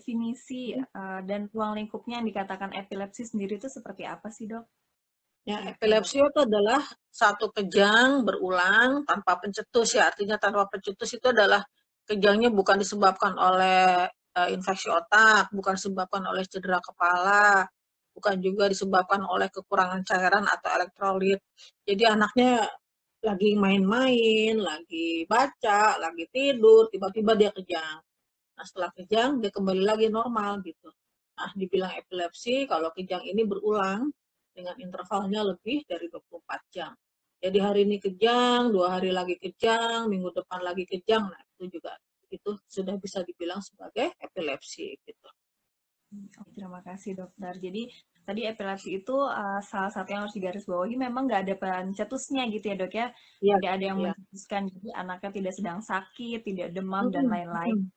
definisi dan ruang lingkupnya yang dikatakan epilepsi sendiri itu seperti apa sih, Dok? Ya, epilepsi itu adalah satu kejang berulang tanpa pencetus ya. Artinya tanpa pencetus itu adalah kejangnya bukan disebabkan oleh infeksi otak, bukan disebabkan oleh cedera kepala, bukan juga disebabkan oleh kekurangan cairan atau elektrolit. Jadi anaknya lagi main-main, lagi baca, lagi tidur, tiba-tiba dia kejang. Nah, setelah kejang, dia kembali lagi normal gitu. Nah, dibilang epilepsi kalau kejang ini berulang dengan intervalnya lebih dari 24 jam. Jadi hari ini kejang, 2 hari lagi kejang, minggu depan lagi kejang, nah itu juga itu sudah bisa dibilang sebagai epilepsi gitu. Terima kasih dokter. Jadi tadi epilepsi itu salah satu yang harus digarisbawahi memang nggak ada pencetusnya gitu ya dok ya. Iya, Tidak ada yang iya. mencetuskan jadi anaknya tidak sedang sakit, tidak demam dan Mm-mm, lain-lain. mm-mm.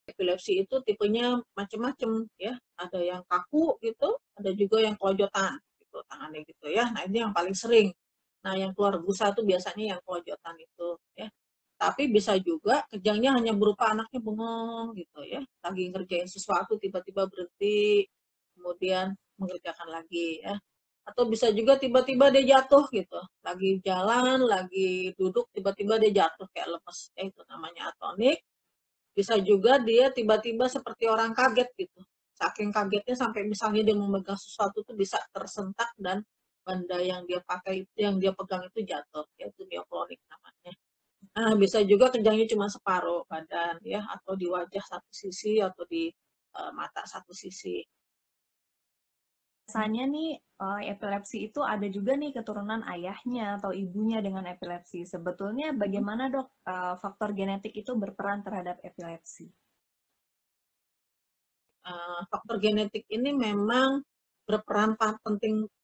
Epilepsi itu tipenya macam-macam ya. Ada yang kaku gitu, ada juga yang kelojotan gitu tangannya gitu ya. Nah ini yang paling sering. Nah yang keluar busa itu biasanya yang kelojotan itu ya. Tapi bisa juga kejangnya hanya berupa anaknya bengong gitu ya. Lagi ngerjain sesuatu tiba-tiba berhenti, kemudian mengerjakan lagi ya. Atau bisa juga tiba-tiba dia jatuh gitu. Lagi jalan, lagi duduk, tiba-tiba dia jatuh kayak lemes. Ya, itu namanya atonik. Bisa juga dia tiba-tiba seperti orang kaget gitu. Saking kagetnya sampai misalnya dia memegang sesuatu itu bisa tersentak dan benda yang dia pakai, yang dia pegang itu jatuh, yaitu mioklonik namanya. Nah, bisa juga kejangnya cuma separuh badan ya, atau di wajah satu sisi atau di mata satu sisi. Biasanya nih epilepsi itu ada juga nih keturunan ayahnya atau ibunya dengan epilepsi. Sebetulnya bagaimana dok faktor genetik itu berperan terhadap epilepsi? Faktor genetik ini memang berperan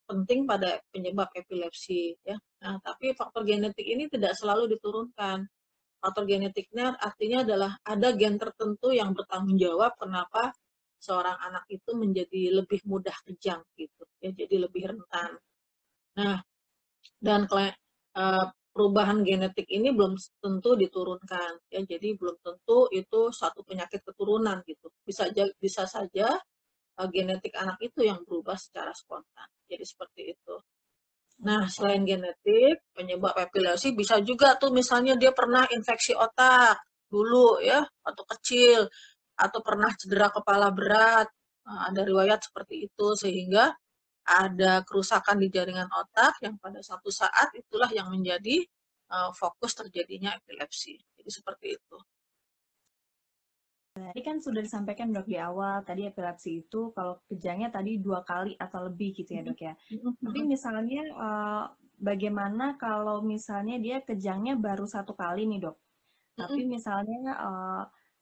penting pada penyebab epilepsi ya. Nah, tapi faktor genetik ini tidak selalu diturunkan. Faktor genetiknya artinya adalah ada gen tertentu yang bertanggung jawab kenapa seorang anak itu menjadi lebih mudah kejang gitu ya, jadi lebih rentan. Nah, dan perubahan genetik ini belum tentu diturunkan ya, jadi belum tentu itu satu penyakit keturunan gitu. Bisa saja genetik anak itu yang berubah secara spontan. Jadi seperti itu. Nah, selain genetik, penyebab epilepsi bisa juga tuh misalnya dia pernah infeksi otak dulu ya, atau kecil, atau pernah cedera kepala berat. Nah, ada riwayat seperti itu sehingga ada kerusakan di jaringan otak yang pada satu saat itulah yang menjadi fokus terjadinya epilepsi. Jadi seperti itu. Tadi kan sudah disampaikan dok di awal, tadi epilepsi itu kalau kejangnya tadi 2 kali atau lebih gitu ya dok ya. Tapi misalnya bagaimana kalau misalnya dia kejangnya baru 1 kali nih dok. Tapi misalnya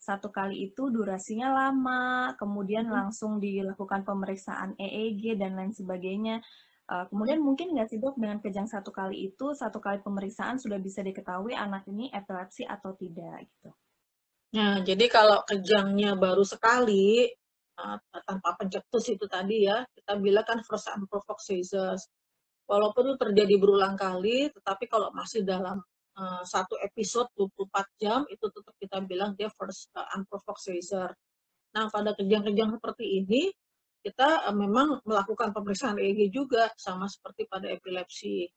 1 kali itu durasinya lama, kemudian langsung dilakukan pemeriksaan EEG dan lain sebagainya. Kemudian mungkin nggak sih dok dengan kejang 1 kali itu, 1 kali pemeriksaan sudah bisa diketahui anak ini epilepsi atau tidak gitu. Nah, jadi kalau kejangnya baru sekali, tanpa pencetus itu tadi ya, kita bilang kan first unprovoked seizures. Walaupun itu terjadi berulang kali, tetapi kalau masih dalam satu episode 24 jam, itu tetap kita bilang dia first unprovoked seizure. Nah, pada kejang-kejang seperti ini, kita memang melakukan pemeriksaan EEG juga, sama seperti pada epilepsi.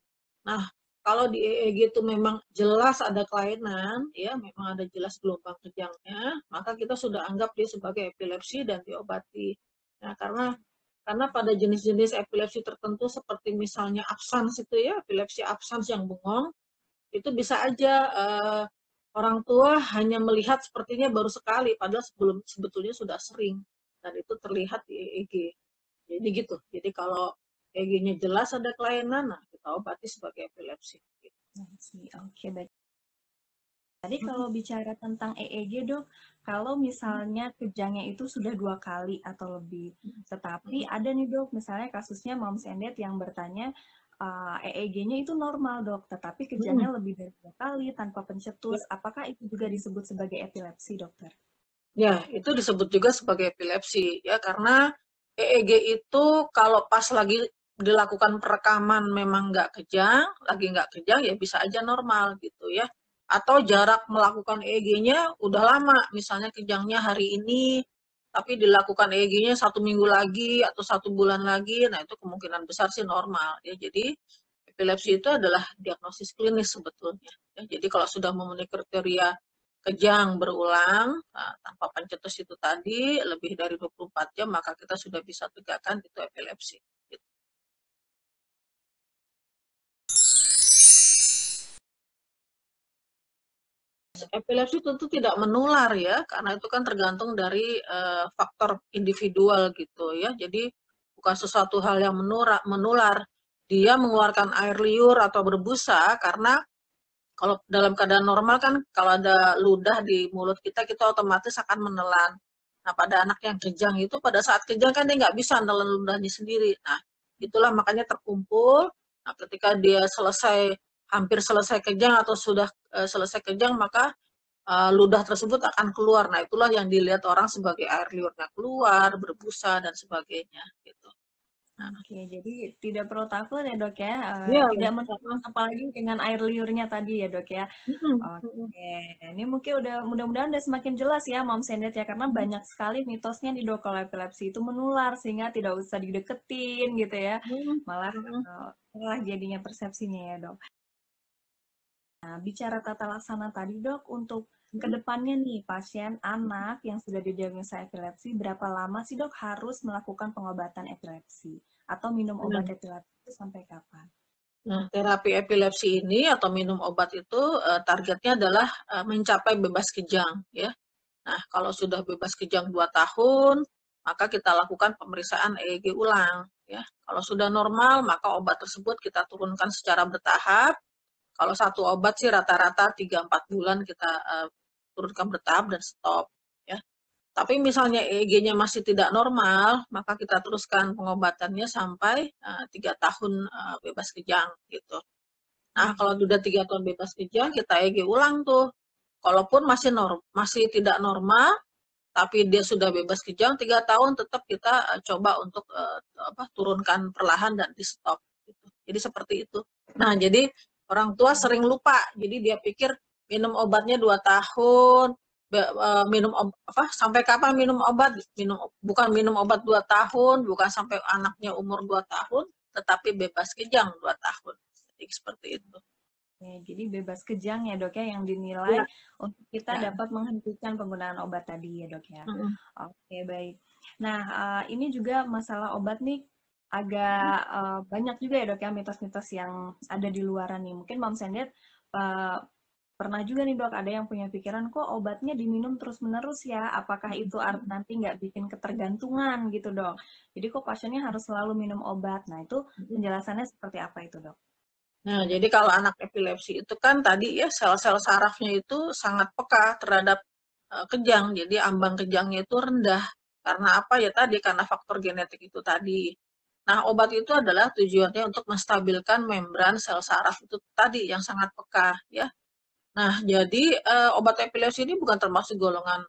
Nah, kalau di EEG itu memang jelas ada kelainan, ya memang ada jelas gelombang kejangnya, maka kita sudah anggap dia sebagai epilepsi dan diobati. Nah, karena pada jenis-jenis epilepsi tertentu seperti misalnya absans itu ya, epilepsi absans yang bengong, itu bisa aja orang tua hanya melihat sepertinya baru sekali, padahal sebetulnya sudah sering dan itu terlihat di EEG. Jadi gitu. Jadi kalau EEG-nya jelas ada kelainan, nah kita obati sebagai epilepsi. Oke, baik. Tadi kalau bicara tentang EEG dok, kalau misalnya kejangnya itu sudah 2 kali atau lebih, tetapi ada nih dok, misalnya kasusnya Moms and Dad yang bertanya EEG-nya itu normal dok, tetapi kejangnya lebih dari 2 kali tanpa pencetus, apakah itu juga disebut sebagai epilepsi dokter? Ya, itu disebut juga sebagai epilepsi ya, karena EEG itu kalau pas lagi dilakukan perekaman memang nggak kejang ya bisa aja normal gitu ya. Atau jarak melakukan EEG-nya udah lama, misalnya kejangnya hari ini tapi dilakukan EEG-nya 1 minggu lagi atau 1 bulan lagi, nah itu kemungkinan besar sih normal ya. Jadi epilepsi itu adalah diagnosis klinis sebetulnya. Ya. Jadi kalau sudah memenuhi kriteria kejang berulang tanpa pencetus itu tadi lebih dari 24 jam, maka kita sudah bisa tegakkan itu epilepsi. Gitu. Epilepsi tentu tidak menular ya, karena itu kan tergantung dari faktor individual gitu ya. Jadi bukan sesuatu hal yang menular. Dia mengeluarkan air liur atau berbusa karena kalau dalam keadaan normal kan kalau ada ludah di mulut kita, kita otomatis akan menelan. Nah, pada anak yang kejang itu pada saat kejang kan dia nggak bisa menelan ludahnya sendiri. Nah, itulah makanya terkumpul. Nah, ketika dia hampir selesai kejang atau sudah selesai kejang, maka ludah tersebut akan keluar. Nah, itulah yang dilihat orang sebagai air liurnya keluar, berbusa, dan sebagainya. Gitu. Nah, Oke, jadi tidak perlu takut ya dok ya, ya, tidak menular apalagi dengan air liurnya tadi ya dok ya. mm-mm. Oke, ini mungkin mudah-mudahan udah semakin jelas ya Mom Sendet ya, karena banyak sekali mitosnya nih dok kalau epilepsi itu menular sehingga tidak usah dideketin gitu ya, malah malah jadinya persepsinya ya dok. Nah, bicara tata laksana tadi dok, untuk kedepannya nih pasien anak yang sudah didiagnosa epilepsi, berapa lama sih dok harus melakukan pengobatan epilepsi atau minum obat epilepsi itu sampai kapan? Nah, terapi epilepsi ini atau minum obat itu targetnya adalah mencapai bebas kejang ya. Nah, kalau sudah bebas kejang 2 tahun, maka kita lakukan pemeriksaan EEG ulang ya. Kalau sudah normal, maka obat tersebut kita turunkan secara bertahap. Kalau satu obat sih rata-rata 3-4 bulan kita turunkan bertahap dan stop ya. Tapi misalnya EEG-nya masih tidak normal, maka kita teruskan pengobatannya sampai 3 tahun bebas kejang gitu. Nah, kalau sudah 3 tahun bebas kejang, kita EEG ulang tuh. Kalaupun masih tidak normal, tapi dia sudah bebas kejang 3 tahun, tetap kita coba untuk turunkan perlahan dan di stop. Gitu. Jadi seperti itu. Nah, jadi orang tua sering lupa. Jadi dia pikir minum obatnya 2 tahun, sampai kapan minum obat? Bukan minum obat 2 tahun, bukan sampai anaknya umur 2 tahun, tetapi bebas kejang 2 tahun. Jadi seperti itu. Jadi bebas kejang ya dok ya yang dinilai Ya. untuk kita dapat menghentikan penggunaan obat tadi ya dok ya. Oke baik. Nah ini juga masalah obat nih agak banyak juga ya dok ya mitos-mitos yang ada di luaran nih. Mungkin Mom Sendet pernah juga nih dok ada yang punya pikiran kok obatnya diminum terus-menerus ya. Apakah itu nanti nggak bikin ketergantungan gitu dok. Jadi kok pasiennya harus selalu minum obat. Nah itu penjelasannya seperti apa itu dok? Nah, jadi kalau anak epilepsi itu kan tadi ya sel-sel sarafnya itu sangat peka terhadap kejang. Jadi ambang kejangnya itu rendah. Karena apa ya tadi? Karena faktor genetik itu tadi. Nah, obat itu adalah tujuannya untuk menstabilkan membran sel saraf itu tadi yang sangat peka ya. Nah, jadi obat epilepsi ini bukan termasuk golongan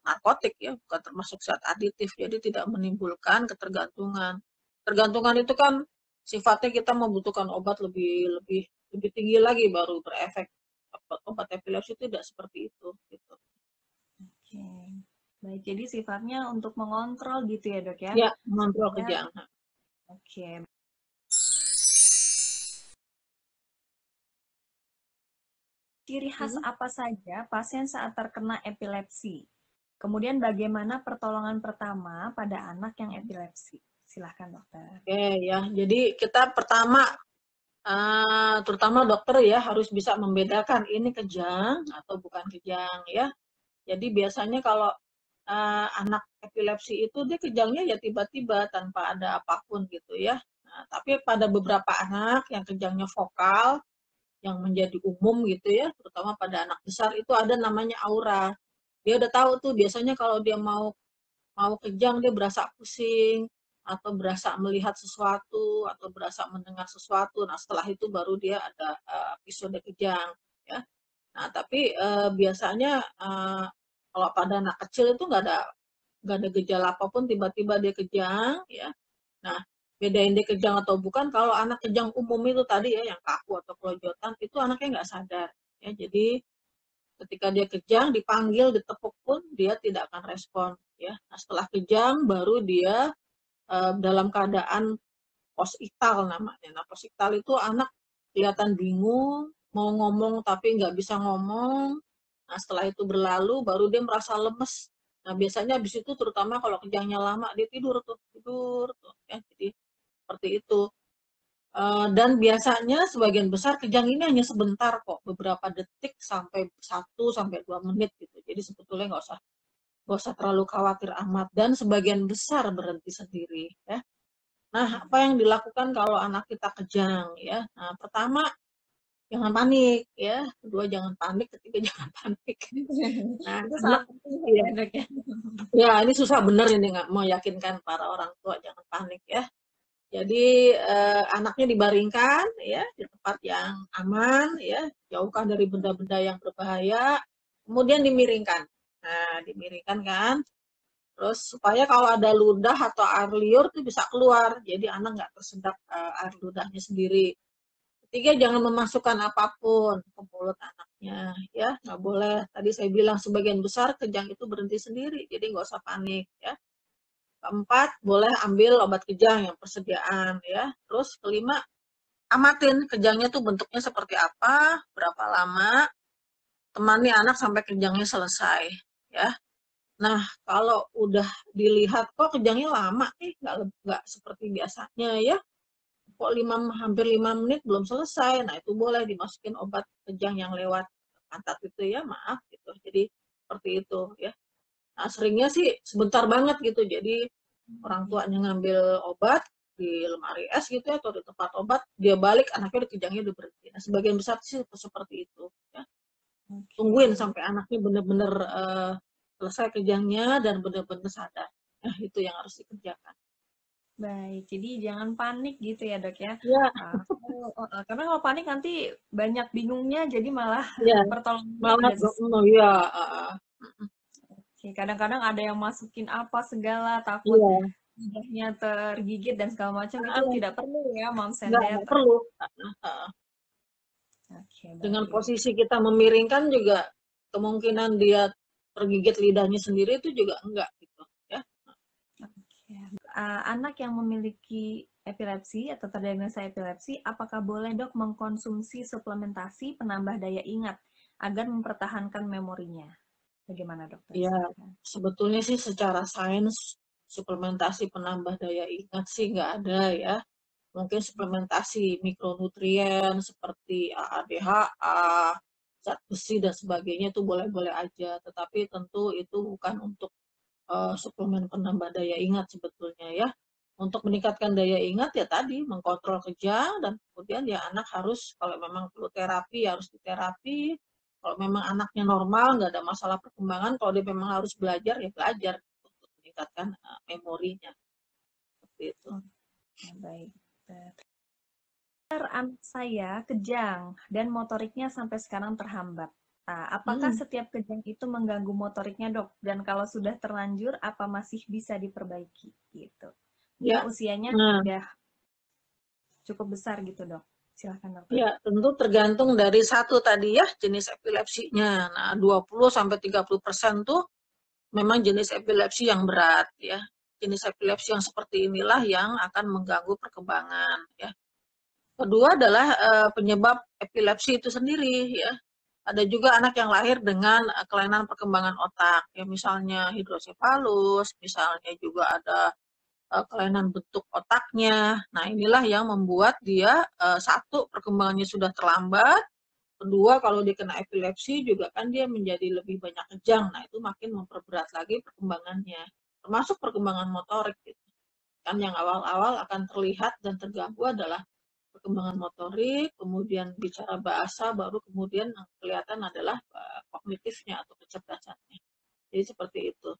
narkotik ya, bukan termasuk zat aditif. Jadi tidak menimbulkan ketergantungan. Tergantungan itu kan sifatnya kita membutuhkan obat lebih tinggi lagi baru berefek. Obat epilepsi tidak seperti itu gitu. Oke. Baik, jadi sifatnya untuk mengontrol gitu ya, Dok ya? Ya, mengontrol kejang. Oke. Ciri khas apa saja pasien saat terkena epilepsi? Kemudian bagaimana pertolongan pertama pada anak yang epilepsi? Silahkan dokter. Oke ya, jadi kita pertama terutama dokter ya harus bisa membedakan ini kejang atau bukan kejang ya. Jadi biasanya kalau anak epilepsi itu dia kejangnya ya tiba-tiba tanpa ada apapun gitu ya. Nah, tapi pada beberapa anak yang kejangnya vokal, yang menjadi umum gitu ya, terutama pada anak besar itu ada namanya aura. Dia udah tahu tuh biasanya kalau dia mau kejang dia berasa pusing atau berasa melihat sesuatu atau berasa mendengar sesuatu. Nah, setelah itu baru dia ada episode kejang ya. Nah, tapi biasanya kalau pada anak kecil itu nggak ada gejala apapun tiba-tiba dia kejang ya. Nah, bedain dia kejang atau bukan kalau anak kejang umum itu tadi ya yang kaku atau kelojotan itu anaknya nggak sadar ya. Jadi ketika dia kejang dipanggil ditepuk pun dia tidak akan respon ya. Nah, setelah kejang baru dia dalam keadaan postiktal namanya. Nah, postiktal itu anak kelihatan bingung, mau ngomong tapi nggak bisa ngomong. Nah, setelah itu berlalu, baru dia merasa lemes. Nah, biasanya habis itu terutama kalau kejangnya lama, dia tidur tuh, ya. Jadi, seperti itu. Dan biasanya sebagian besar kejang ini hanya sebentar kok, beberapa detik sampai 1 sampai 2 menit gitu. Jadi sebetulnya nggak usah terlalu khawatir amat. Dan sebagian besar berhenti sendiri, ya. Nah, apa yang dilakukan kalau anak kita kejang, ya? Nah, pertama, jangan panik, ya. Kedua, jangan panik. Ketiga, jangan panik. Nah, Itu anak, sangat penting ya, ya dok ya. ya ini susah bener ini, nggak mau yakinkan para orang tua jangan panik, ya. Jadi anaknya dibaringkan, ya, di tempat yang aman, ya, jauhkan dari benda-benda yang berbahaya, kemudian dimiringkan. Nah, dimiringkan kan, terus supaya kalau ada ludah atau air liur itu bisa keluar, jadi anak nggak tersedak air ludahnya sendiri. Ketiga, jangan memasukkan apapun ke mulut anaknya, ya, nggak boleh. Tadi saya bilang sebagian besar kejang itu berhenti sendiri, jadi nggak usah panik, ya. Keempat, boleh ambil obat kejang yang persediaan, ya. Terus kelima, amatin kejangnya tuh bentuknya seperti apa, berapa lama, temani anak sampai kejangnya selesai, ya. Nah, kalau udah dilihat kok kejangnya lama nih, nggak seperti biasanya, ya, kok hampir 5 menit belum selesai, nah itu boleh dimasukin obat kejang yang lewat pantat itu, ya, maaf gitu. Jadi seperti itu, ya. Nah, seringnya sih sebentar banget gitu, jadi orang tuanya ngambil obat di lemari es gitu ya, atau di tempat obat, dia balik anaknya udah kejangnya udah berhenti. Nah, sebagian besar sih seperti itu, ya. Tungguin Oke. sampai anaknya benar-benar selesai kejangnya dan benar-benar sadar. Nah, itu yang harus dikerjakan. Baik, jadi jangan panik gitu ya dok ya. Ya, Karena kalau panik nanti banyak bingungnya, jadi malah ya, pertolongannya malah tidak sesuai. ya, Oke, kadang-kadang ada yang masukin apa segala, takut iya, lidahnya tergigit dan segala macam, itu tidak perlu ya, moms and dad. nggak perlu. Oke, Dengan baik. posisi kita memiringkan juga kemungkinan dia tergigit lidahnya sendiri itu juga enggak gitu, ya. Oke. Anak yang memiliki epilepsi atau terdiagnosa epilepsi, apakah boleh dok mengkonsumsi suplementasi penambah daya ingat agar mempertahankan memorinya? Bagaimana dokter? Ya, Silakan. sebetulnya sih secara sains suplementasi penambah daya ingat sih nggak ada, ya. Mungkin suplementasi mikronutrien seperti AADHA, zat besi dan sebagainya itu boleh-boleh aja, tetapi tentu itu bukan untuk suplemen penambah daya ingat sebetulnya, ya. Untuk meningkatkan daya ingat ya tadi mengkontrol kejang, dan kemudian ya anak harus kalau memang perlu terapi ya harus diterapi. Kalau memang anaknya normal nggak ada masalah perkembangan, kalau dia memang harus belajar ya belajar untuk meningkatkan memorinya seperti itu. Oke, baik. Anak saya kejang dan motoriknya sampai sekarang terhambat. Nah, apakah Hmm, setiap kejang itu mengganggu motoriknya, dok? Dan kalau sudah terlanjur, apa masih bisa diperbaiki? Gitu. Mungkin ya. usianya Nah, sudah cukup besar gitu, dok. Silahkan, dokter. ya, tentu tergantung dari satu tadi ya jenis epilepsinya. Nah, 20-30% tuh memang jenis epilepsi yang berat, ya. Jenis epilepsi yang seperti inilah yang akan mengganggu perkembangan, ya. Kedua adalah penyebab epilepsi itu sendiri, ya. Ada juga anak yang lahir dengan kelainan perkembangan otak, ya, misalnya hidrosefalus, misalnya juga ada kelainan bentuk otaknya. Nah, inilah yang membuat dia satu perkembangannya sudah terlambat, kedua kalau dia kena epilepsi juga kan dia menjadi lebih banyak kejang. Nah, itu makin memperberat lagi perkembangannya, termasuk perkembangan motorik gitu. Kan yang awal-awal akan terlihat dan terganggu adalah perkembangan motorik, kemudian bicara bahasa, baru kemudian yang kelihatan adalah kognitifnya atau kecerdasannya. Jadi seperti itu.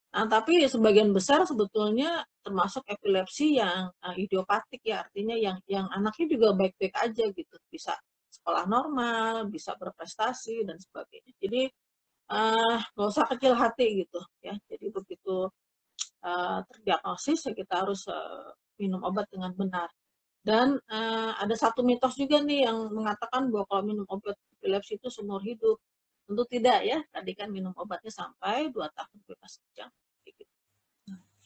Nah, tapi sebagian besar sebetulnya termasuk epilepsi yang idiopatik, ya, artinya yang anaknya juga baik-baik aja gitu, bisa sekolah normal, bisa berprestasi dan sebagainya. Jadi nggak usah kecil hati gitu, ya. Jadi begitu terdiagnosis ya kita harus minum obat dengan benar. Dan ada satu mitos juga nih yang mengatakan bahwa kalau minum obat epilepsi itu seumur hidup. Tentu tidak, ya. Tadi kan minum obatnya sampai 2 tahun bebas kejang.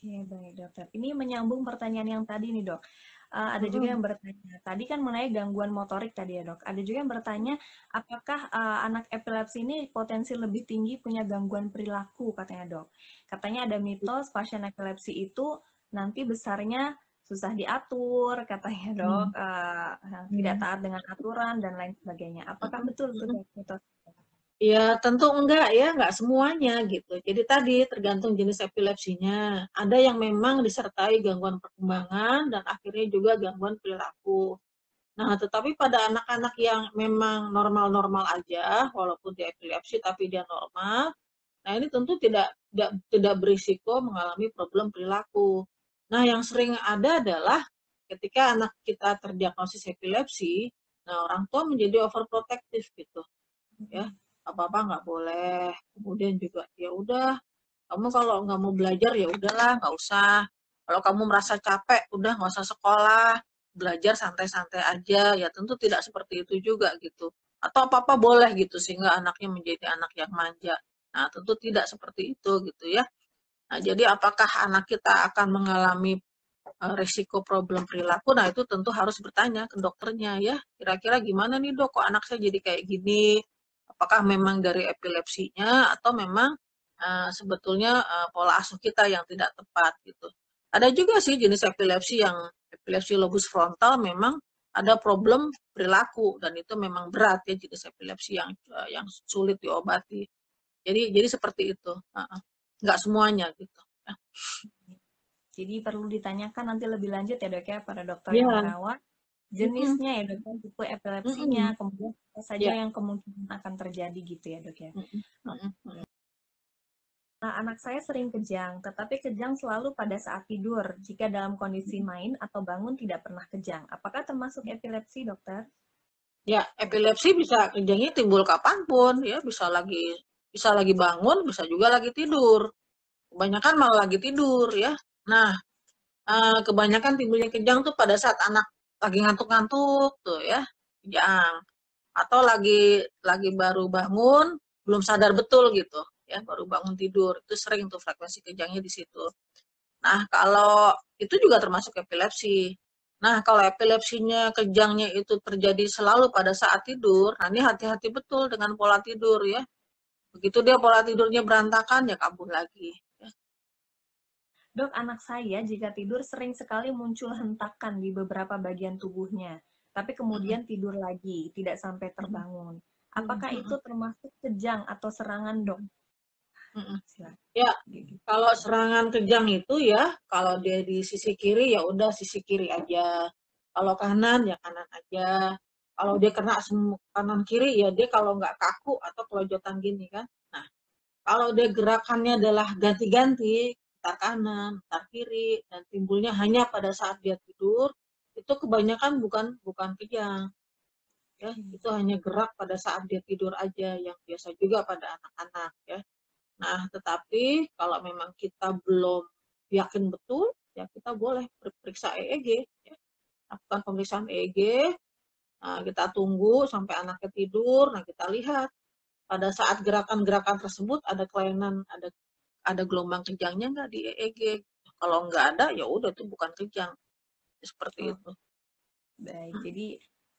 Oke, baik dokter. Ini menyambung pertanyaan yang tadi nih dok. Ada juga Mm-mm. yang bertanya, tadi kan mengenai gangguan motorik tadi ya dok. Ada juga yang bertanya, apakah anak epilepsi ini potensi lebih tinggi punya gangguan perilaku katanya dok. Katanya ada mitos pasien epilepsi itu nanti besarnya susah diatur, katanya dok, Hmm. tidak Hmm. taat dengan aturan dan lain sebagainya. Apakah betul itu Mm-mm. dok mitos? Ya tentu enggak ya, enggak semuanya gitu. Jadi tadi tergantung jenis epilepsinya. Ada yang memang disertai gangguan perkembangan dan akhirnya juga gangguan perilaku. Nah, tetapi pada anak-anak yang memang normal-normal aja, walaupun dia epilepsi tapi dia normal, nah ini tentu tidak berisiko mengalami problem perilaku. Nah, yang sering ada adalah ketika anak kita terdiagnosis epilepsi, nah orang tua menjadi overprotective gitu, ya apa-apa nggak boleh. Kemudian juga ya udah, kamu kalau nggak mau belajar ya udahlah nggak usah. Kalau kamu merasa capek udah nggak usah sekolah, belajar santai-santai aja. Ya tentu tidak seperti itu juga gitu, atau apa-apa boleh gitu sehingga anaknya menjadi anak yang manja. Nah tentu tidak seperti itu gitu ya. Nah jadi apakah anak kita akan mengalami risiko problem perilaku? Nah itu tentu harus bertanya ke dokternya ya, kira-kira gimana nih dok, kok anak saya jadi kayak gini, apakah memang dari epilepsinya atau memang sebetulnya pola asuh kita yang tidak tepat gitu. Ada juga sih jenis epilepsi yang epilepsi lobus frontal memang ada problem perilaku dan itu memang berat ya, jenis epilepsi yang sulit diobati. Jadi seperti itu, nggak semuanya gitu. Jadi perlu ditanyakan nanti lebih lanjut ya dok ya pada dokter yang Ya, merawat mm-mm, jenisnya ya dok, ya, tipe epilepsinya, mm-mm, kemudian apa saja ya. yang kemungkinan akan terjadi gitu ya dok ya. Mm-mm, mm-mm, mm-mm. Nah, anak saya sering kejang, tetapi kejang selalu pada saat tidur. Jika dalam kondisi main atau bangun tidak pernah kejang. Apakah termasuk epilepsi dokter? Ya, epilepsi bisa kejangnya timbul kapanpun, ya bisa lagi bangun, bisa juga lagi tidur. Kebanyakan malah lagi tidur ya. Nah, kebanyakan timbulnya kejang tuh pada saat anak lagi ngantuk-ngantuk tuh ya, kejang. Atau lagi baru bangun, belum sadar betul gitu, ya baru bangun tidur. Itu sering tuh frekuensi kejangnya di situ. Nah, kalau itu juga termasuk epilepsi. Nah, kalau epilepsinya, kejangnya itu terjadi selalu pada saat tidur, nah ini hati-hati betul dengan pola tidur ya. Begitu dia pola tidurnya berantakan, ya kabur lagi. Ya. Dok, anak saya jika tidur sering sekali muncul hentakan di beberapa bagian tubuhnya, tapi kemudian tidur lagi, tidak sampai terbangun. Apakah itu termasuk kejang atau serangan dok? Silakan. Ya, kalau serangan kejang itu ya, kalau dia di sisi kiri ya udah sisi kiri aja. Kalau kanan ya kanan aja. Kalau dia kena kanan kiri ya dia kalau nggak kaku atau kelojotan gini kan. Nah, kalau dia gerakannya adalah ganti-ganti, entar kanan, entar kiri, dan timbulnya hanya pada saat dia tidur, itu kebanyakan bukan bukan kejang. Ya, itu hanya gerak pada saat dia tidur aja, yang biasa juga pada anak-anak ya. Nah, tetapi kalau memang kita belum yakin betul, ya kita boleh periksa EEG, ya. Lakukan pemeriksaan EEG, nah, kita tunggu sampai anaknya tidur, nah kita lihat pada saat gerakan-gerakan tersebut ada kelainan, ada gelombang kejangnya nggak di EEG. Kalau nggak ada, ya udah itu bukan kejang. Seperti Oh, itu. baik. Jadi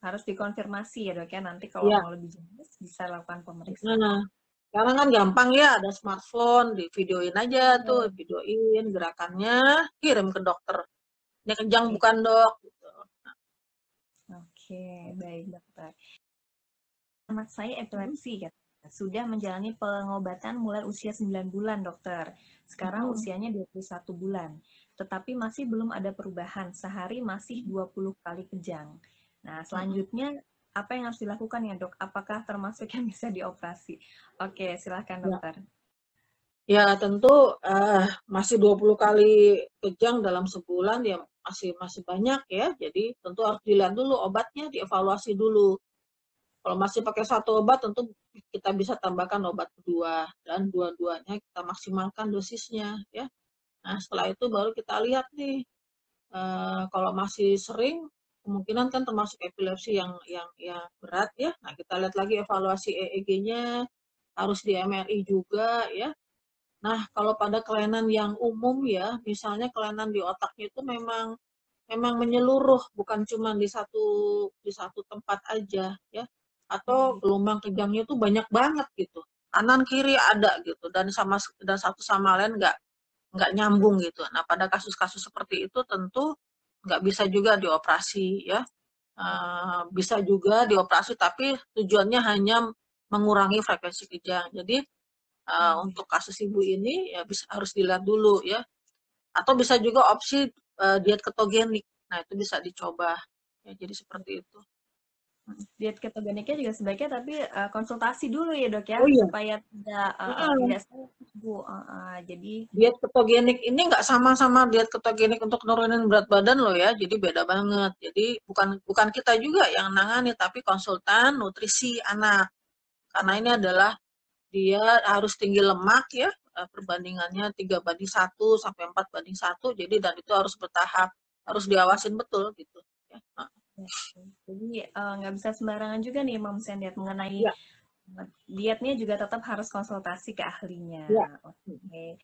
harus dikonfirmasi ya dok ya, nanti kalau Ya, mau lebih jelas bisa lakukan nah, pemeriksaan. sekarang kan gampang ya, ada smartphone, di videoin aja tuh, Oh, videoin gerakannya, kirim ke dokter. Ini kejang oke, bukan dok? Gitu. oke, baik dokter. Anak saya epilepsi, katanya. Sudah menjalani pengobatan mulai usia 9 bulan, dokter. Sekarang usianya 21 bulan. Tetapi masih belum ada perubahan. Sehari masih 20 kali kejang. Nah, selanjutnya apa yang harus dilakukan ya, dok? Apakah termasuk yang bisa dioperasi? Oke, silahkan, Ya, dokter. ya tentu masih 20 kali kejang dalam sebulan ya masih masih banyak ya. Jadi tentu harus dilihat dulu obatnya, dievaluasi dulu. Kalau masih pakai satu obat tentu kita bisa tambahkan obat kedua dan dua-duanya kita maksimalkan dosisnya ya. Nah, setelah itu baru kita lihat nih kalau masih sering kemungkinan kan termasuk epilepsi yang berat ya. Nah, kita lihat lagi evaluasi EEG-nya, harus di MRI juga ya. Nah, kalau pada kelainan yang umum ya, misalnya kelainan di otaknya itu memang menyeluruh, bukan cuma di satu tempat aja ya, atau Baik. gelombang kejangnya itu banyak banget gitu, kanan kiri ada gitu, dan satu sama lain nggak nyambung gitu. Nah, pada kasus-kasus seperti itu tentu nggak bisa juga dioperasi ya. Bisa juga dioperasi tapi tujuannya hanya mengurangi frekuensi kejang. Jadi Baik. untuk kasus ibu ini ya harus dilihat dulu ya. Atau bisa juga opsi diet ketogenik. Nah, itu bisa dicoba. Ya, jadi seperti itu. Diet ketogeniknya juga sebaiknya tapi konsultasi dulu ya dok ya Oh iya, supaya tidak salah bu. Jadi diet ketogenik ini nggak sama-sama diet ketogenik untuk nurunin berat badan loh ya, jadi beda banget. Jadi bukan bukan kita juga yang nangani, tapi konsultan nutrisi anak. Karena ini adalah dia harus tinggi lemak ya, perbandingannya 3:1 sampai 4:1, jadi dan itu harus bertahap, harus diawasin betul gitu. Ya. ya, jadi nggak bisa sembarangan juga nih Mam Sendiat mengenai Ya, dietnya juga tetap harus konsultasi ke ahlinya. ya. Oke.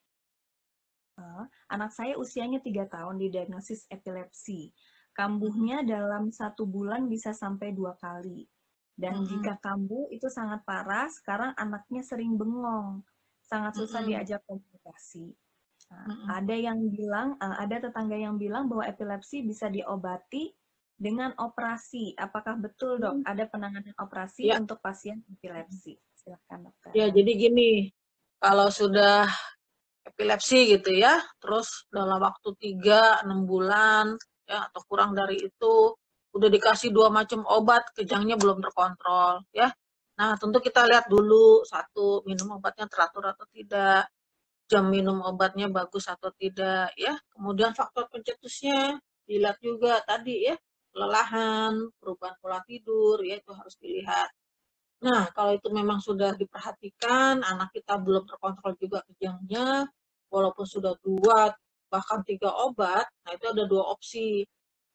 Anak saya usianya 3 tahun didiagnosis epilepsi. Kambuhnya dalam 1 bulan bisa sampai 2 kali. Dan jika kambuh itu sangat parah, sekarang anaknya sering bengong. Sangat susah diajak komunikasi. Nah, ada tetangga yang bilang bahwa epilepsi bisa diobati dengan operasi. Apakah betul dok? Ada penanganan operasi Ya, untuk pasien epilepsi? Silakan dokter. ya, jadi gini, kalau sudah epilepsi gitu ya, terus dalam waktu 3-6 bulan ya atau kurang dari itu udah dikasih 2 macam obat, kejangnya belum terkontrol ya. Nah, tentu kita lihat dulu, satu, minum obatnya teratur atau tidak, jam minum obatnya bagus atau tidak ya. Kemudian faktor pencetusnya dilihat juga tadi ya, kelelahan, perubahan pola tidur ya, itu harus dilihat. Nah, kalau itu memang sudah diperhatikan, anak kita belum terkontrol juga kejangnya, walaupun sudah 2 bahkan 3 obat, nah itu ada 2 opsi.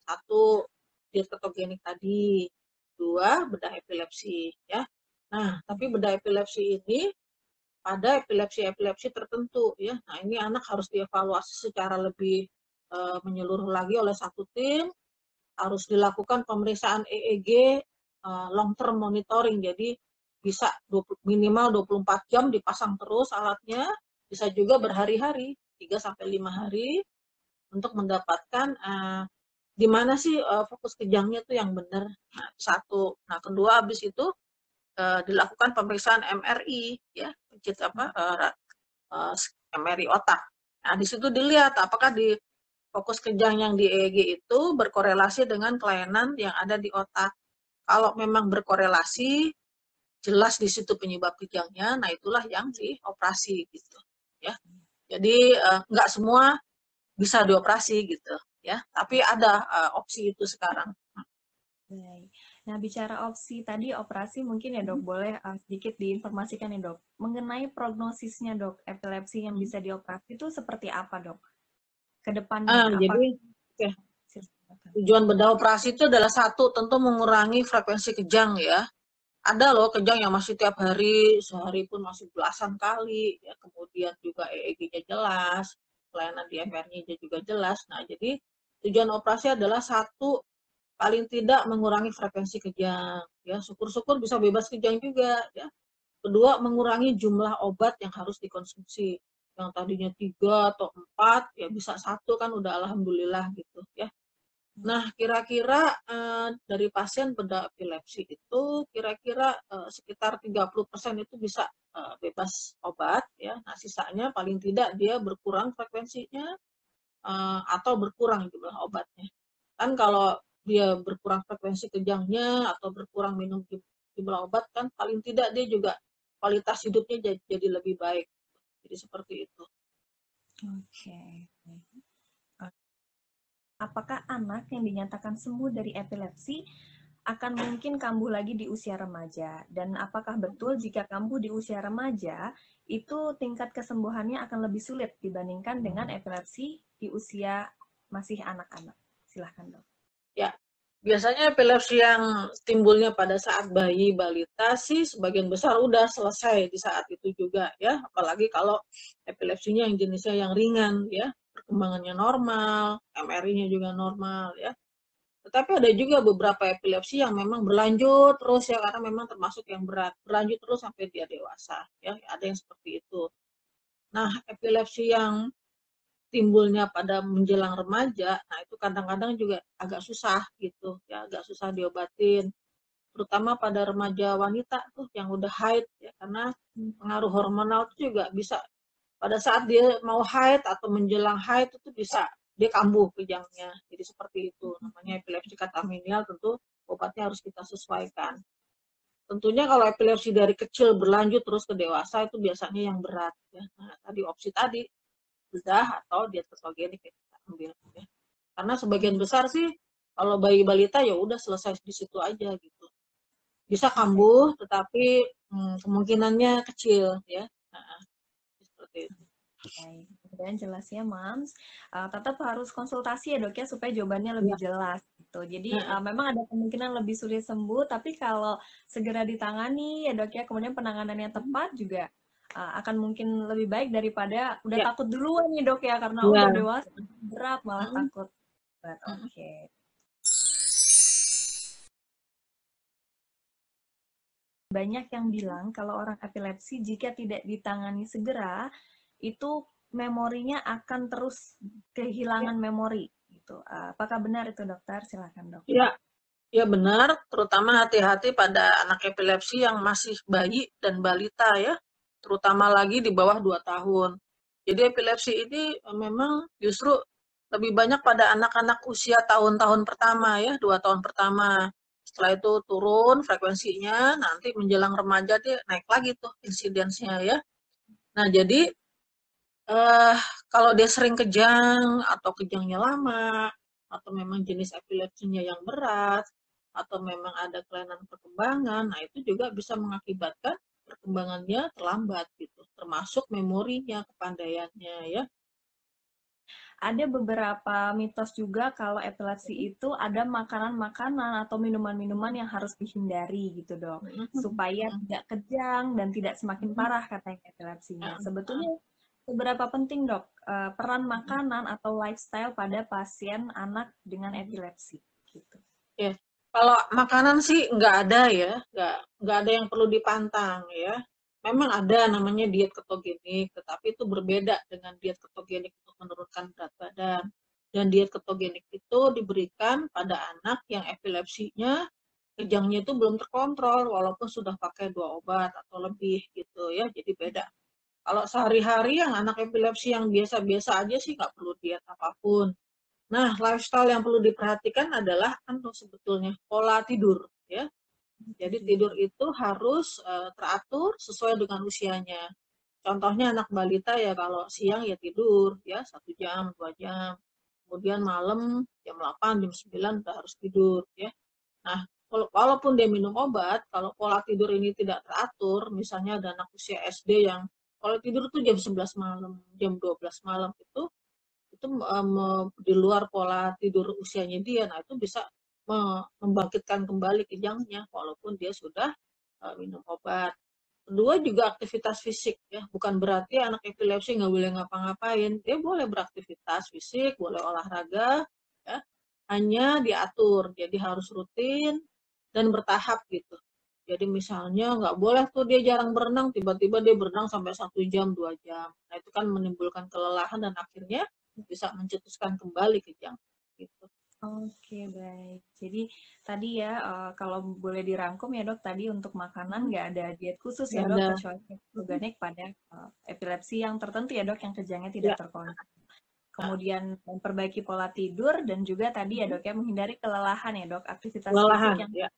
Satu, diet ketogenik tadi. Dua, bedah epilepsi. Ya. Nah, tapi bedah epilepsi ini pada epilepsi-epilepsi tertentu. Ya. Nah, ini anak harus dievaluasi secara lebih menyeluruh lagi oleh satu tim, harus dilakukan pemeriksaan EEG long term monitoring. Jadi bisa minimal 24 jam dipasang terus alatnya, bisa juga berhari-hari, 3 sampai 5 hari untuk mendapatkan di mana sih fokus kejangnya itu yang benar. Nah, satu. Nah, kedua habis itu dilakukan pemeriksaan MRI ya, MRI otak. Nah, di situ dilihat apakah di fokus kejang yang di EEG itu berkorelasi dengan kelainan yang ada di otak. Kalau memang berkorelasi, jelas di situ penyebab kejangnya, nah itulah yang dioperasi gitu. Ya, jadi nggak semua bisa dioperasi gitu, ya. Tapi ada opsi itu sekarang. Baik. Nah, bicara opsi tadi operasi mungkin ya dok, boleh sedikit diinformasikan ya dok. Mengenai prognosisnya dok, epilepsi yang bisa dioperasi itu seperti apa dok? Kedepannya apa? Jadi ya, Silakan. tujuan bedah operasi itu adalah satu, tentu mengurangi frekuensi kejang ya. Ada loh kejang yang masih tiap hari, sehari pun masih belasan kali, ya. Kemudian juga EEG-nya jelas, kelainan di MR-nya juga jelas. Nah, jadi tujuan operasi adalah satu, paling tidak mengurangi frekuensi kejang. Ya, syukur-syukur bisa bebas kejang juga. Ya. Kedua, mengurangi jumlah obat yang harus dikonsumsi. Yang tadinya 3 atau 4, ya bisa satu kan udah alhamdulillah gitu ya. Nah, kira-kira dari pasien bedah epilepsi itu kira-kira sekitar 30% itu bisa bebas obat ya. Nah, sisanya paling tidak dia berkurang frekuensinya atau berkurang jumlah obatnya. Kan kalau dia berkurang frekuensi kejangnya atau berkurang minum jumlah obat kan paling tidak dia juga kualitas hidupnya jadi lebih baik. Jadi seperti itu. Oke. Apakah anak yang dinyatakan sembuh dari epilepsi akan mungkin kambuh lagi di usia remaja? Dan apakah betul jika kambuh di usia remaja, itu tingkat kesembuhannya akan lebih sulit dibandingkan dengan epilepsi di usia masih anak-anak? Silahkan dok. Ya. Biasanya epilepsi yang timbulnya pada saat bayi balita sih sebagian besar udah selesai di saat itu juga ya, apalagi kalau epilepsinya yang jenisnya yang ringan ya, perkembangannya normal, MRI-nya juga normal ya. Tetapi ada juga beberapa epilepsi yang memang berlanjut terus ya, karena memang termasuk yang berat, berlanjut terus sampai dia dewasa ya, ada yang seperti itu. Nah, epilepsi yang timbulnya pada menjelang remaja, nah itu kadang-kadang juga agak susah gitu ya, agak susah diobatin, terutama pada remaja wanita tuh yang udah haid ya, karena pengaruh hormonal itu juga bisa pada saat dia mau haid atau menjelang haid itu bisa dia kambuh kejangnya, jadi seperti itu namanya epilepsi katamenial. Tentu obatnya harus kita sesuaikan. Tentunya kalau epilepsi dari kecil berlanjut terus ke dewasa itu biasanya yang berat ya. Nah, tadi opsi tadi bedah atau diet ketogenik yang kita ambil ya. Karena sebagian besar sih kalau bayi balita ya udah selesai di situ aja gitu. Bisa kambuh tetapi kemungkinannya kecil ya. Nah, seperti itu. Baik, kemudian jelas ya, Mams. Tetap harus konsultasi ya dok ya supaya jawabannya lebih Ya. jelas gitu. Jadi memang ada kemungkinan lebih sulit sembuh, tapi kalau segera ditangani ya dok ya, kemudian penanganannya tepat juga akan mungkin lebih baik daripada udah Ya. takut duluan nih dok ya, karena udah Ya. dewasa berat malah takut. Oke. Banyak yang bilang kalau orang epilepsi jika tidak ditangani segera, itu memorinya akan terus kehilangan memori. Gitu. Apakah benar itu dokter? Silakan dok. Ya, ya benar, terutama hati-hati pada anak epilepsi yang masih bayi dan balita ya, terutama lagi di bawah 2 tahun. Jadi epilepsi ini memang justru lebih banyak pada anak-anak usia tahun-tahun pertama ya, 2 tahun pertama. Setelah itu turun frekuensinya, nanti menjelang remaja dia naik lagi tuh insidensnya ya. Nah, jadi kalau dia sering kejang atau kejangnya lama, atau memang jenis epilepsinya yang berat, atau memang ada kelainan perkembangan, nah itu juga bisa mengakibatkan perkembangannya terlambat gitu, termasuk memorinya, kepandaiannya ya. Ada beberapa mitos juga kalau epilepsi itu ada makanan-makanan atau minuman-minuman yang harus dihindari gitu dok, supaya tidak kejang dan tidak semakin parah katanya epilepsinya. Sebetulnya seberapa penting dok peran makanan atau lifestyle pada pasien anak dengan epilepsi gitu? Ya, kalau makanan sih nggak ada ya, nggak ada yang perlu dipantang ya. Memang ada namanya diet ketogenik, tetapi itu berbeda dengan diet ketogenik untuk menurunkan berat badan. Dan diet ketogenik itu diberikan pada anak yang epilepsinya kejangnya itu belum terkontrol, walaupun sudah pakai 2 obat atau lebih gitu ya, jadi beda. Kalau sehari-hari yang anak epilepsi yang biasa-biasa aja sih nggak perlu diet apapun. Nah, lifestyle yang perlu diperhatikan adalah sebetulnya pola tidur ya. Jadi tidur itu harus teratur sesuai dengan usianya. Contohnya anak balita ya kalau siang ya tidur ya 1 jam, 2 jam. Kemudian malam jam 8, jam 9 udah harus tidur ya. Nah, walaupun dia minum obat, kalau pola tidur ini tidak teratur, misalnya ada anak usia SD yang kalau tidur tuh jam 11 malam, jam 12 malam itu di luar pola tidur usianya dia, nah itu bisa membangkitkan kembali kejangnya walaupun dia sudah minum obat. Kedua juga aktivitas fisik ya, bukan berarti anak epilepsi nggak boleh ngapa-ngapain, dia boleh beraktivitas fisik, boleh olahraga, ya, hanya diatur, jadi harus rutin dan bertahap gitu. Jadi misalnya nggak boleh tuh dia jarang berenang, tiba-tiba dia berenang sampai 1 jam, 2 jam. Nah itu kan menimbulkan kelelahan dan akhirnya bisa mencetuskan kembali kejang. Gitu. Oke, baik. Jadi tadi ya, kalau boleh dirangkum ya dok, tadi untuk makanan nggak ada diet khusus ya Nggak dok, ada. kecuali organik pada epilepsi yang tertentu ya dok, yang kejangnya tidak Ya. terkontrol. Kemudian memperbaiki pola tidur dan juga tadi ya dok ya, menghindari kelelahan ya dok, aktivitas fisik Kelelahan. yang Ya.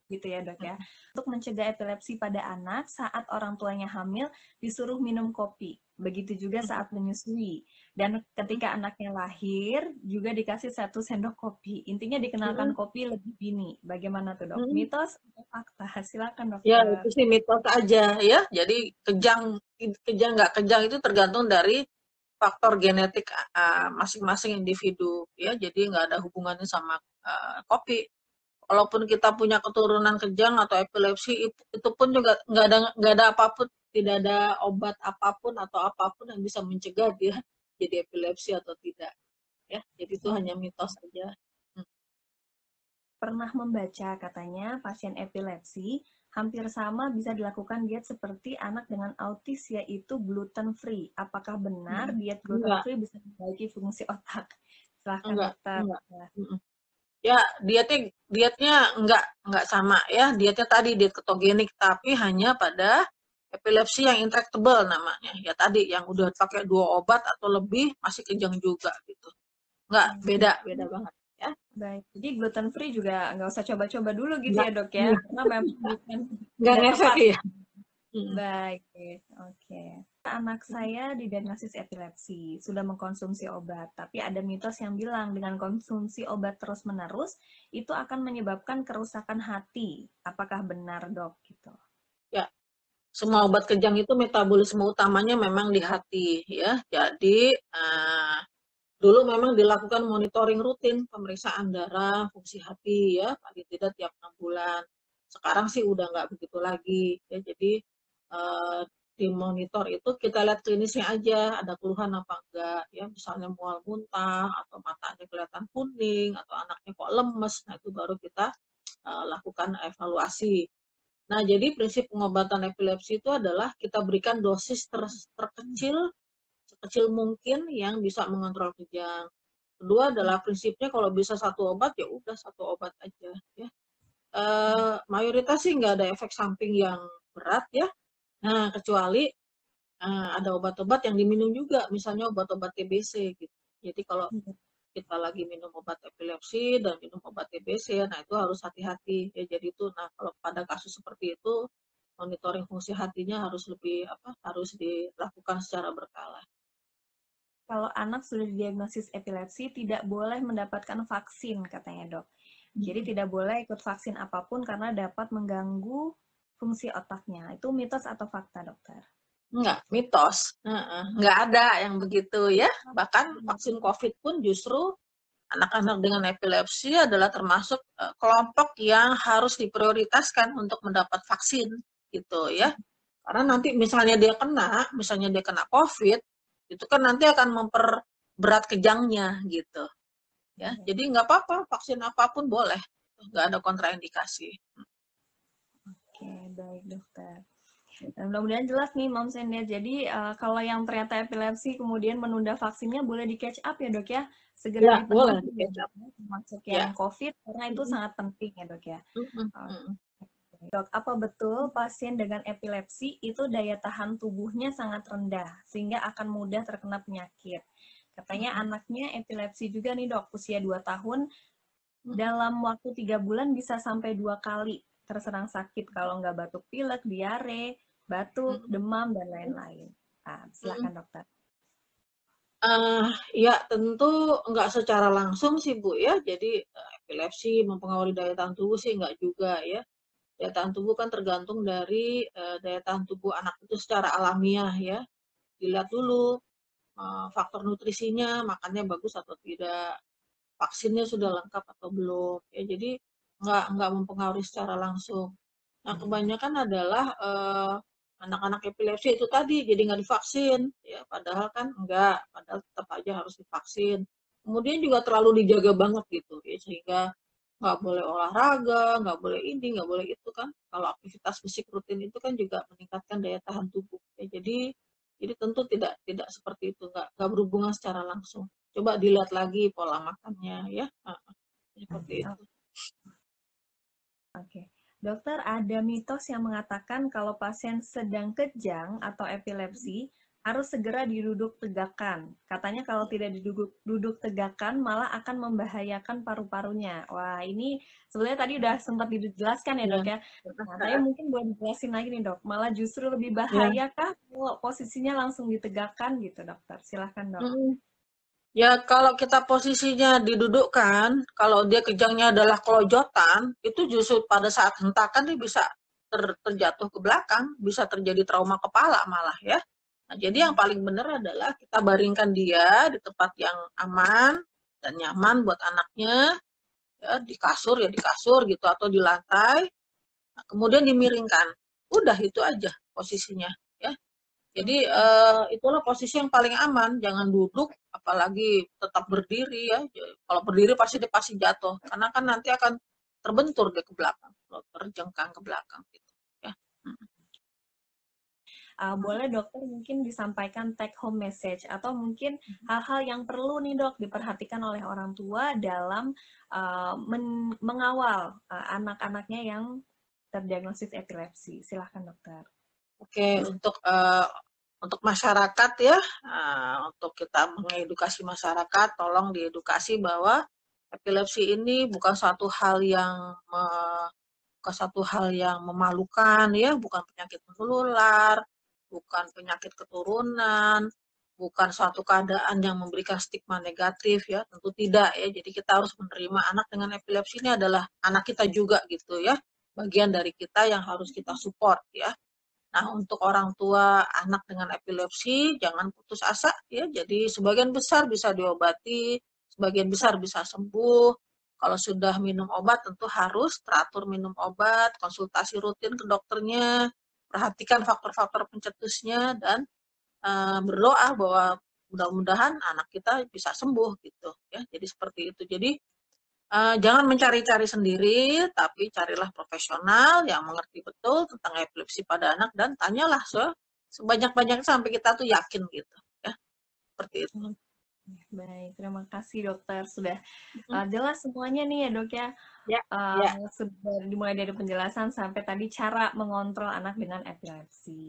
gitu ya dok ya. Untuk mencegah epilepsi pada anak saat orang tuanya hamil disuruh minum kopi. Begitu juga saat menyusui. Dan ketika anaknya lahir juga dikasih 1 sendok kopi. Intinya dikenalkan kopi lebih dini. Bagaimana tuh dok? Mitos atau fakta? Silakan Ya, dokter. itu sih mitos aja ya. Jadi kejang nggak kejang itu tergantung dari faktor genetik masing-masing individu ya. Jadi nggak ada hubungannya sama kopi. Walaupun kita punya keturunan kejang atau epilepsi, itu pun juga nggak ada apapun, tidak ada obat apapun atau apapun yang bisa mencegah dia jadi epilepsi atau tidak. Ya, jadi itu hanya mitos saja. Pernah membaca katanya pasien epilepsi hampir sama bisa dilakukan diet seperti anak dengan autis, yaitu gluten free. Apakah benar diet gluten Enggak, free bisa memperbaiki fungsi otak? Silahkan enggak, dokter. enggak. Ya, dietnya enggak sama ya. Dietnya tadi diet ketogenik, tapi hanya pada epilepsi yang intractable namanya. Ya tadi yang udah pakai 2 obat atau lebih masih kejang juga gitu. Enggak, beda banget ya. Baik, jadi gluten free juga nggak usah coba-coba dulu gitu Enggak, ya dok ya, karena memang bukan enggak tidak ngefek tepat. ya. Baik, oke. Anak saya didiagnosis epilepsi, sudah mengkonsumsi obat, tapi ada mitos yang bilang dengan konsumsi obat terus-menerus itu akan menyebabkan kerusakan hati. Apakah benar dok? Gitu. Ya, semua obat kejang itu metabolisme utamanya memang di hati ya. Jadi dulu memang dilakukan monitoring rutin pemeriksaan darah, fungsi hati ya, paling tidak tiap 6 bulan. Sekarang sih udah nggak begitu lagi ya. Jadi di monitor itu kita lihat klinisnya aja, ada keluhan apa enggak ya, misalnya mual muntah atau matanya kelihatan kuning atau anaknya kok lemes. Nah, itu baru kita lakukan evaluasi. Nah, jadi prinsip pengobatan epilepsi itu adalah kita berikan dosis terkecil, sekecil mungkin yang bisa mengontrol kejang. Kedua adalah prinsipnya kalau bisa satu obat ya udah satu obat aja ya. Mayoritas sih nggak ada efek samping yang berat ya. Nah, kecuali ada obat-obat yang diminum juga, misalnya obat-obat TBC gitu. Jadi kalau kita lagi minum obat epilepsi dan minum obat TBC, nah itu harus hati-hati ya. Jadi itu, nah kalau pada kasus seperti itu monitoring fungsi hatinya harus harus dilakukan secara berkala. Kalau anak sudah didiagnosis epilepsi tidak boleh mendapatkan vaksin katanya dok. Jadi tidak boleh ikut vaksin apapun karena dapat mengganggu fungsi otaknya. Itu mitos atau fakta dokter? Enggak, mitos. Enggak ada yang begitu ya. Bahkan vaksin COVID pun justru anak-anak dengan epilepsi adalah termasuk kelompok yang harus diprioritaskan untuk mendapat vaksin gitu ya. Karena nanti misalnya dia kena COVID, itu kan nanti akan memperberat kejangnya gitu. Ya, jadi nggak apa-apa, vaksin apapun boleh, nggak ada kontraindikasi. Oke, baik dokter. Dan mudah-mudahan jelas nih Moms and Dad. Jadi kalau yang ternyata epilepsi kemudian menunda vaksinnya boleh di catch up ya dok ya. Segera Ya, boleh dipenuhi di catch up. termasuk Ya. yang COVID karena itu sangat penting ya dok ya. Mm-mm. Dok, apa betul pasien dengan epilepsi itu daya tahan tubuhnya sangat rendah sehingga akan mudah terkena penyakit? Katanya anaknya epilepsi juga nih dok, usia 2 tahun, dalam waktu 3 bulan bisa sampai 2 kali terserang sakit kalau nggak batuk pilek, diare, batuk, demam, dan lain-lain. Nah, silakan dokter. Ya tentu nggak secara langsung sih Bu ya. Jadi epilepsi mempengaruhi daya tahan tubuh sih nggak juga ya. Daya tahan tubuh kan tergantung dari daya tahan tubuh anak itu secara alamiah ya. Dilihat dulu faktor nutrisinya, makannya bagus atau tidak, vaksinnya sudah lengkap atau belum. Ya jadi nggak mempengaruhi secara langsung. Nah, kebanyakan adalah anak-anak epilepsi itu tadi jadi nggak divaksin, ya padahal kan enggak, padahal tetap aja harus divaksin. Kemudian juga terlalu dijaga banget gitu, ya sehingga nggak boleh olahraga, nggak boleh ini, nggak boleh itu kan. Kalau aktivitas fisik rutin itu kan juga meningkatkan daya tahan tubuh. Ya, jadi tentu tidak seperti itu, nggak berhubungan secara langsung. Coba dilihat lagi pola makannya ya, seperti itu. Oke. Dokter, ada mitos yang mengatakan kalau pasien sedang kejang atau epilepsi harus segera diduduk tegakkan. Katanya kalau tidak duduk tegakkan malah akan membahayakan paru-parunya. Wah, ini sebenarnya tadi udah sempat dijelaskan ya dok ya. Nah, saya mungkin boleh dijelasin lagi nih dok. Malah justru lebih bahaya kah kalau posisinya langsung ditegakkan gitu dokter? Silahkan dok. Ya, kalau kita posisinya didudukkan, kalau dia kejangnya adalah kelojotan, itu justru pada saat hentakan dia bisa terjatuh ke belakang, bisa terjadi trauma kepala malah ya. Nah, jadi yang paling benar adalah kita baringkan dia di tempat yang aman dan nyaman buat anaknya. ya di kasur ya di kasur gitu atau di lantai, nah, kemudian dimiringkan, udah itu aja posisinya ya. Jadi itulah posisi yang paling aman, jangan duduk, apalagi tetap berdiri ya. Kalau berdiri pasti dia pasti jatuh, karena kan nanti akan terbentur dia ke belakang, terjengkang ke belakang gitu ya. Boleh dokter mungkin disampaikan take home message atau mungkin hal-hal yang perlu nih dok diperhatikan oleh orang tua dalam mengawal anak-anaknya yang terdiagnosis epilepsi. Silahkan dokter. Oke, untuk masyarakat ya, untuk kita mengedukasi masyarakat, tolong diedukasi bahwa epilepsi ini bukan suatu hal yang memalukan ya, bukan penyakit menular, bukan penyakit keturunan, bukan suatu keadaan yang memberikan stigma negatif ya, tentu tidak ya. Jadi kita harus menerima anak dengan epilepsi ini adalah anak kita juga gitu ya, bagian dari kita yang harus kita support ya. Nah, untuk orang tua anak dengan epilepsi jangan putus asa ya. Jadi sebagian besar bisa diobati, sebagian besar bisa sembuh. Kalau sudah minum obat tentu harus teratur minum obat, konsultasi rutin ke dokternya, perhatikan faktor-faktor pencetusnya dan berdoa bahwa mudah-mudahan anak kita bisa sembuh gitu ya. Jadi seperti itu. Jadi jangan mencari-cari sendiri, tapi carilah profesional yang mengerti betul tentang epilepsi pada anak dan tanyalah sebanyak-banyaknya sampai kita tuh yakin gitu ya. Seperti itu. Baik, terima kasih dokter sudah jelas semuanya nih ya dok ya. Ya, ya. Sudah dimulai dari penjelasan sampai tadi cara mengontrol anak dengan epilepsi.